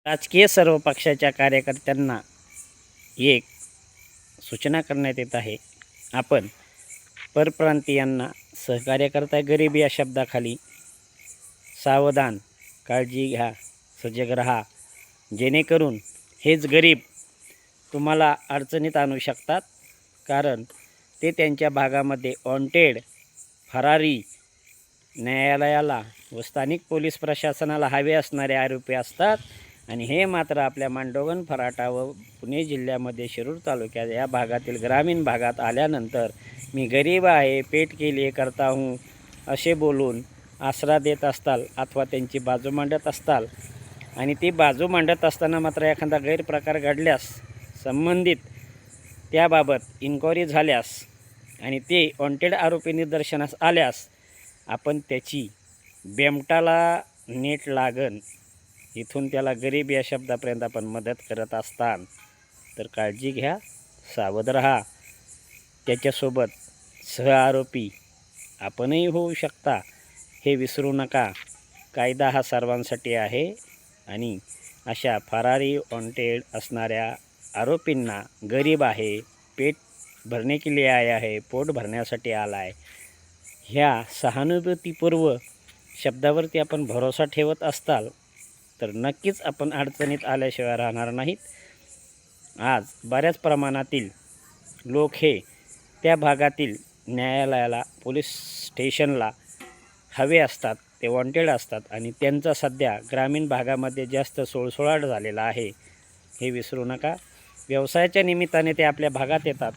राजकीय सर्व पक्षाच्या कार्यकर्त्यांना एक सूचना करण्यात येत आहे. आपण परप्रांतीयांना सहकार्य करताय गरीब या शब्दाखाली सावधान, काळजी घ्या, सजग रहा, जेणेकरून हेच गरीब तुम्हाला अडचणीत आणू शकतात. कारण ते त्यांच्या भागामध्ये वॉन्टेड, फरारी, न्यायालयाला व स्थानिक पोलीस प्रशासनाला हवे असणारे आरोपी असतात. आणि हे मात्र आपल्या मांडोगण, फराटा व पुणे जिल्ह्यामध्ये शिरूर तालुक्यात या भागातील ग्रामीण भागात आल्यानंतर मी गरीब आहे, पेट के लिए करता हूँ असे बोलून आसरा देत असताल अथवा त्यांची बाजू मांडत असताल. आणि ती बाजू मांडत असताना मात्र एखादा गैरप्रकार घडल्यास, संबंधित त्याबाबत इन्क्वायरी झाल्यास आणि ते वॉन्टेड आरोपी निदर्शनास आल्यास आपण त्याची बेमटाला नेट लागन इथून त्याला गरीब या शब्दापर्यंत आपण मदत करत असतान. तर काळजी घ्या, सावध रहा. त्याच्यासोबत सहआरोपी आपणही होऊ शकता हे विसरू नका. कायदा हा सर्वांसाठी आहे आणि अशा फरारी, वॉन्टेड असणाऱ्या आरोपींना गरीब आहे, पेट भरने के लिए आया है, पोट भरण्यासाठी आला आहे, ह्या सहानुभूतीपूर्व शब्दावरती आपण भरोसा ठेवत असताल तर नक्कीच आपण अडचणीत आल्याशिवाय राहणार नाहीत. आज बऱ्याच प्रमाणातील लोक हे त्या भागातील न्यायालयाला, पोलीस स्टेशनला हवे असतात, ते वॉन्टेड असतात आणि त्यांचा सध्या ग्रामीण भागामध्ये जास्त सोळसोळाट झालेला आहे, हे विसरू नका. व्यवसायाच्या निमित्ताने ते आपल्या भागात येतात,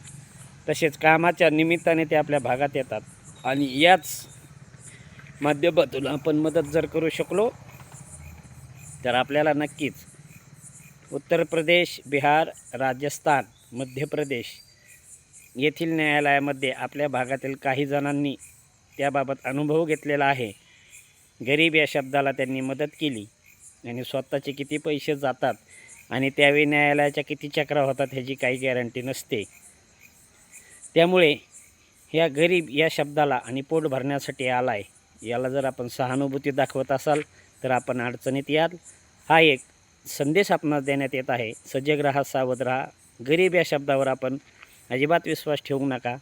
तसेच कामाच्या निमित्ताने ते आपल्या भागात येतात आणि याच माध्यमातून आपण मदत जर करू शकलो तर आपल्याला नक्कीच उत्तर प्रदेश, बिहार, राजस्थान, मध्य प्रदेश येथील न्यायालयामध्ये आपल्या भागातील काही जणांनी त्याबाबत अनुभव घेतलेला आहे. गरीब या शब्दाला त्यांनी मदत केली आणि स्वतःचे किती पैसे जातात आणि त्यावेळी न्यायालयाच्या किती चक्रा होतात ह्याची काही गॅरंटी नसते. त्यामुळे या गरीब या शब्दाला आणि पोट भरण्यासाठी आलाय याला जर आपण सहानुभूती दाखवत असाल तर आपण अडचणीत याल. हा एक संदेश आपणास देण्यात येत आहे. सजग रहा, सावध रहा. गरीब या शब्दावर आपण अजिबात विश्वास ठेवू नका.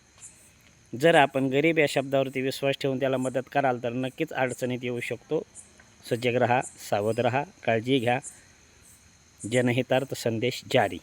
जर आपण गरीब या शब्दावरती विश्वास ठेवून त्याला मदत कराल तर नक्कीच अडचणीत येऊ शकतो. सजग रहा, सावध रहा, काळजी घ्या. जनहितार्थ संदेश जारी.